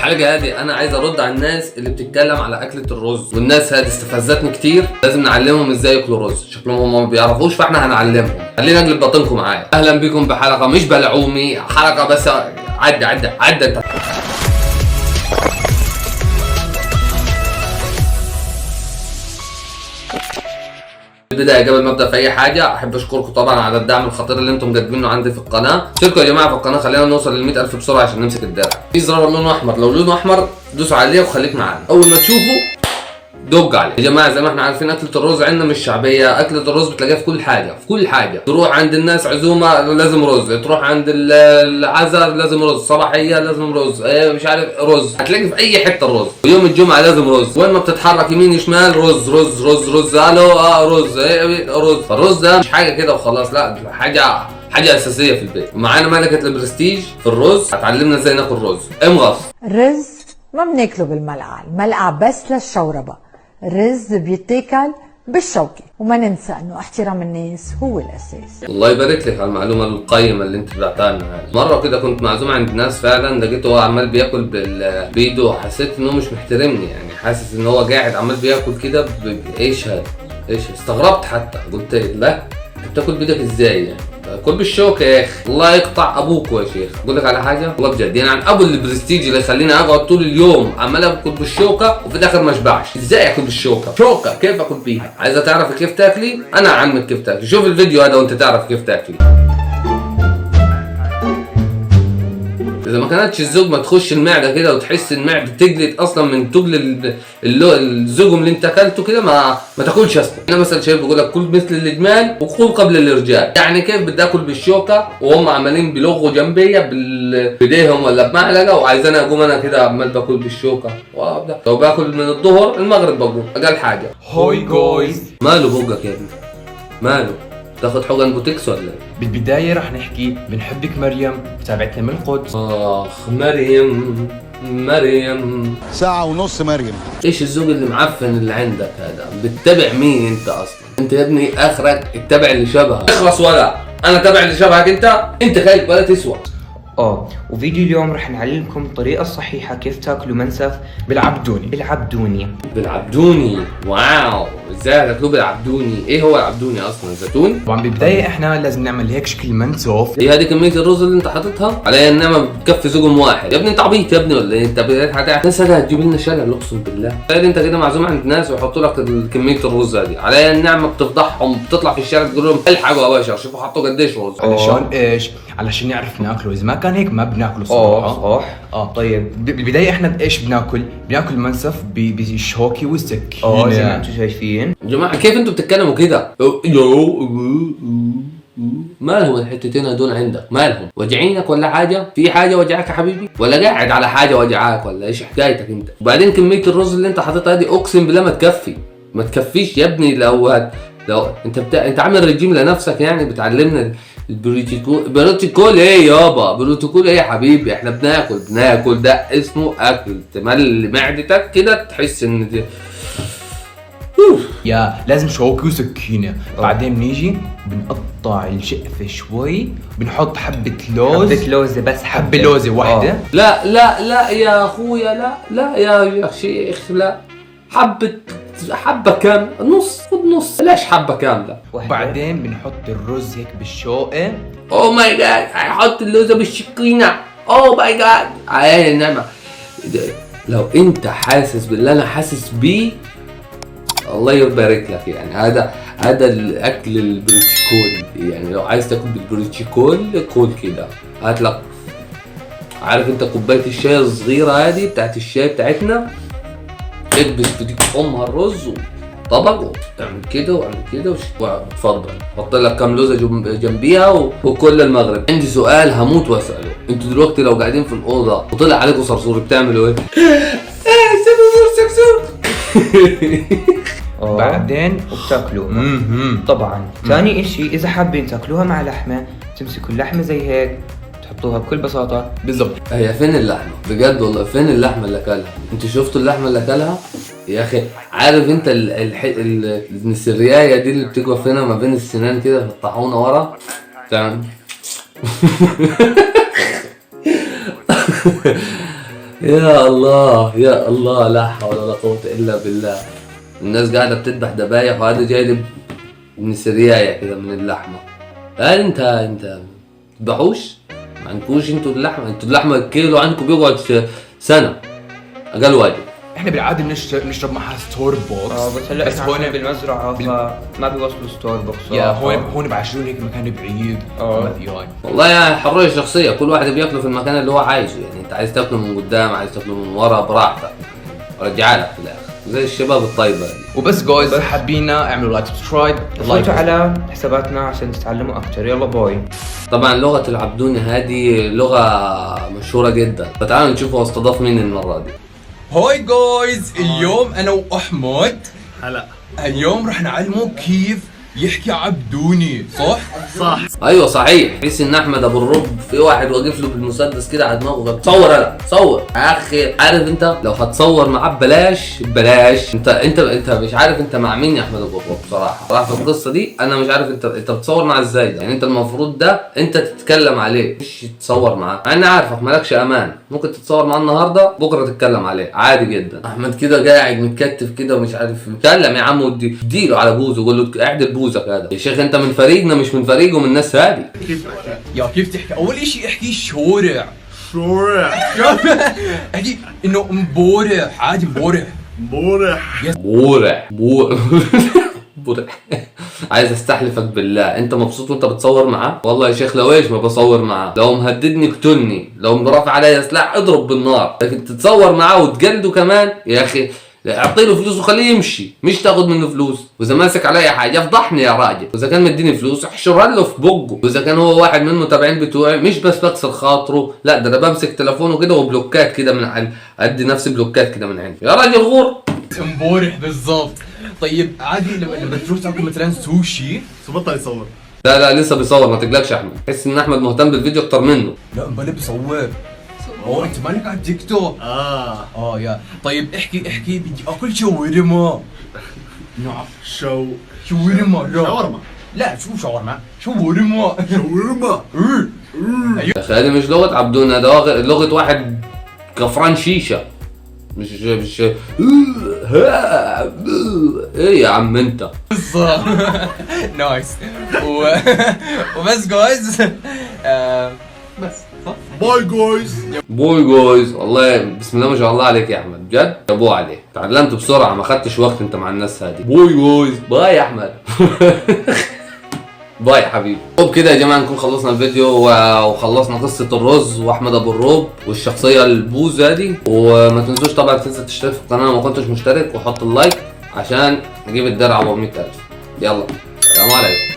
الحلقة هذه أنا عايز أرد على الناس اللي بتتكلم على أكلة الرز، والناس هذه استفزتني كتير. لازم نعلمهم إزاي ياكلوا رز، شكلهم هم ما بيعرفوش فإحنا هنعلمهم. خلينا نقلب باطنكم معايا. أهلا بكم بحلقة مش بلعومي، حلقة بس عدى انت. البداية قبل ما ابدا في اي حاجه احب اشكركم طبعا على الدعم الخطير اللي انتم مقدمينه عندي في القناه. اشتركوا يا جماعه في القناه، خلينا نوصل لل 100,000 بسرعه عشان نمسك الدرع. في زرار لونه احمر، لو لونه احمر دوسوا عليه وخليك معانا. اول ما تشوفوا دق عليه. يا جماعه زي ما احنا عارفين اكله الرز عندنا مش شعبيه، اكله الرز بتلاقيها في كل حاجه. تروح عند الناس عزومه لازم رز، تروح عند العزاء لازم رز، صباحيه لازم رز، مش عارف رز، هتلاقي في اي حته الرز. ويوم الجمعه لازم رز، وين ما بتتحرك يمين شمال رز رز رز رز. الو رز رز. الرز ده مش حاجه كده وخلاص، لا حاجه اساسيه في البيت. ومعانا ملكه البرستيج في الرز هتعلمنا ازاي ناكل رز. امغص. الرز ما بناكله بالملعقه، الملعقه بس للشوربه. الرز بيتاكل بالشوكة، وما ننسى انه احترام الناس هو الاساس. الله يبارك لك على المعلومه القيمه اللي انت بعتها لنا. مره كده كنت معزوم عند ناس فعلا، لقيته هو عمال بياكل بايده، حسيت انه مش محترمني، يعني حاسس ان هو قاعد عمال بياكل كده ايش هذا؟ ايش؟ استغربت حتى، قلت لا انت بتاكل بايدك ازاي يعني؟ كل بالشوكه يا اخي، الله يقطع ابوك يا شيخ. اقول لك على حاجه والله بجد، يعني عن ابو البرستيج اللي يخليني اقعد طول اليوم عمال اكل بالشوكه وفي الاخر ما اشبعش. ازاي اكل بالشوكه؟ شوكه كيف اكل بيها؟ عايزه تعرف كيف تاكلي؟ انا اعلمك كيف تاكلي. شوف الفيديو هذا وانت تعرف كيف تاكلي. إذا ما كانتش الزقمة تخش المعدة كده وتحس المعدة تجلد أصلا من تجل الزقم اللي أنت أكلته كده، ما تاكلش أصلا. أنا مثلا شايف بقول لك كل مثل الإجمال وكل قبل الإرجال. يعني كيف بدي آكل بالشوكة وهم عمالين بيلغوا جنبي بإيديهم ولا بمعلقة، وعايزاني أقوم أنا كده عمال باكل بالشوكة وأبدأ. لو باكل من الظهر المغرب بقوم أقل حاجة. هاي جايز. ماله بوقك يا ابني؟ ماله؟ تاخد حقن بوتكس ولا ايه؟ بالبداية رح نحكي بنحبك مريم، تابعتنا من القدس. مريم ساعة ونص مريم. ايش الزوج اللي معفن اللي عندك هذا؟ بتتابع مين انت اصلا؟ انت يا ابني اخرك اتبع اللي شبهك. اخلص ولا انا تابع اللي شبهك انت خايف ولا تسوى. وفيديو اليوم رح نعلمكم الطريقة الصحيحة كيف تاكلوا منسف بالعبدوني. واو، ازاي هتاكلوه بالعبدوني؟ ايه هو العبدوني اصلا؟ الزيتون؟ طبعا بالبداية احنا لازم نعمل هيك شكل منسف. ايه هذه كمية الرز اللي انت حاططها؟ عليها انما بتكفي زقم واحد. يا ابني انت عبيط يا ابني ولا ايه؟ انت الناس هذه هتجيب لنا شلل اقسم بالله. تخيل انت كده معزوم عند ناس ويحطوا لك كمية الرز هذه، عليها النعمة بتفضحهم، بتطلع في الشارع تقول لهم الحقوا يا باشا شوفوا حطوا قديش رز. علشان ايش؟ علشان نعرف ناكله، اذا ما كان هيك ما بناكله صراحة. صح. طيب بالبداية احنا ايش بناكل منسف بالشوكي والسكينة زي ما انتم شايفين. يا جماعة كيف انتم بتتكلموا كده؟ مالهم الحتتين هدول عندك؟ مالهم؟ وجعينك ولا حاجة؟ في حاجة وجعك يا حبيبي؟ ولا قاعد على حاجة وجعاك ولا ايش حكايتك انت؟ وبعدين كمية الرز اللي انت حاططها دي اقسم بالله ما تكفيش يا ابني. لو انت عامل رجيم لنفسك يعني، بتعلمنا بروتوكول ايه يابا؟ بروتوكول ايه يا حبيبي؟ احنا بناكل ده اسمه اكل. تملي معدتك كده تحس ان دي يا لازم شوكي وسكينة. بعدين بنيجي بنقطع الشقفة شوي، بنحط حبة لوزة بس حبة لوزة واحدة. لا يا اخويا، لا يا شيخ، لا حبة كاملة، خد نص، بلاش حبة كاملة. وبعدين بنحط الرز هيك بالشوقة. اوه ماي جاد، هحط اللوزة بالسكينة. اوه ماي جاد، عيني نعمة. لو انت حاسس باللي انا حاسس بيه الله يبارك لك. يعني هذا الاكل البروتوكول. يعني لو عايز تاكل بالبروتوكول كل كده، هات لك، عارف انت كوبايه الشاي الصغيره هذه بتاعت الشاي بتاعتنا، اكبس في ديك امها الرز وطبق وتعمل كده وعمل كده واتفضل. حط لك كام لوزه جنبيها وكل المغرب. عندي سؤال هموت واساله، انتوا دلوقتي لو قاعدين في الاوضه وطلع عليكم صرصور بتعملوا ايه؟ صرصور. بعدين وبتاكلوها. طبعا ثاني اشي اذا حابين تاكلوها مع لحمه، تمسكوا اللحمه زي هيك تحطوها بكل بساطه. بالضبط. هي فين اللحمه؟ بجد والله فين اللحمه اللي اكلها؟ انتوا شفتوا اللحمه اللي اكلها؟ يا اخي عارف انت السريايه دي اللي بتقف هنا ما بين السنان كده في الطاحونه ورا؟ تمام. يا الله يا الله، لا حول ولا قوة الا بالله. الناس قاعدة بتذبح ذبايح وهذا جايب ابن سرياية كده من اللحمة. هل انت تذبحوش؟ ما عندكوش انتوا اللحمة؟ انتوا اللحمة الكيلو عندكم بيقعد سنة اقل واجب. احنا بالعاده نشرب معها ستور بوكس. بس هلا بس احنا هون بالمزرعة فما بيوصلوا ستور بوكس. يا هون بعشرون هيك مكان بعيد. ما في هاي. والله يعني حرية شخصية، كل واحد بياكله في المكان اللي هو عايزه. يعني انت عايز تاكله من قدام، عايز تاكله من ورا، براحتك. رجعلك في الاخر زي الشباب الطيبة يعني. وبس جايز حابينا اعملوا لايك سبسكرايب فوتوا على حساباتنا عشان تتعلموا اكثر. يلا باي. طبعا لغة العبدوني هذه لغة مشهورة جدا، فتعالوا نشوفوا استضاف مين المرة دي. هاي جايز، اليوم انا واحمد هلا اليوم رح نعلمه كيف يحكي عبدوني، صح؟ صح. ايوه صحيح. تحس ان احمد ابو الرب في واحد واقف له بالمسدس كده على دماغه. تصور هلا صور يا اخي. عارف انت لو هتصور معاه بلاش انت مش عارف انت مع مين يا احمد ابو الرب. صراحه في القصه دي انا مش عارف انت بتصور معاه ازاي. يعني انت المفروض ده انت تتكلم عليه مش تتصور معاه. انا عارفك مالكش امان، ممكن تتصور معاه النهارده بكره تتكلم عليه عادي جدا. احمد كده قاعد متكتف كده ومش عارف. اتكلم يا عم وديله على بوزه وقول له اعدل بوزك. هذا يا شيخ انت من فريقنا مش من فريقه من الناس هذه. كيف تحكي؟ اول اشي احكي شورع. احكي انه مبورح، عادي مبورح. بورح عايز استحلفك بالله انت مبسوط وانت بتصور معاه؟ والله يا شيخ لو ايش ما بصور معاه. لو مهددني اقتلني، لو مرافع علي سلاح اضرب بالنار، لكن تتصور معاه وتقلده كمان يا اخي. اعطيله فلوس وخليه يمشي، مش تاخد منه فلوس. واذا ماسك علي حاجه افضحني يا راجل. واذا كان مديني فلوس احشرها له في بقه. واذا كان هو واحد من المتابعين بتوعي مش بس بكسر خاطره، لا ده انا بمسك تليفونه كده وبلوكات كده من ادي نفسي بلوكات كده من عندي. يا راجل غور. مبورح بالضبط. طيب عادي لما تروح تاكل مثلا سوشي بطل يصور. لا لسه بيصور، ما تقلقش يا احمد. تحس ان احمد مهتم بالفيديو اكتر منه. لا مبلا بصور. انت مالك على التيك توك. يا طيب احكي بدي اكل شاورما. نعم شاورما. لا شو شاورما؟ شاورما. يا اخي هذه مش لغه عبدون، هذا لغه واحد كفران شيشه. مش ايه يا عم انت. نايس. وبس جايز. بس صح. بوي جويز. والله بسم الله ما شاء الله عليك يا احمد، بجد ابو عليك. تعلمت بسرعه، ما خدتش وقت انت مع الناس هذه. بوي جويز. باي يا احمد. باي يا حبيبي. وبكده يا جماعه نكون خلصنا الفيديو وخلصنا قصه الرز واحمد ابو الروب والشخصيه البوزه دي. وما تنسوش طبعا تشترك في القناه لو ما كنتش مشترك، وحط اللايك عشان نجيب الدرع ب 100,000. يلا سلام عليكم.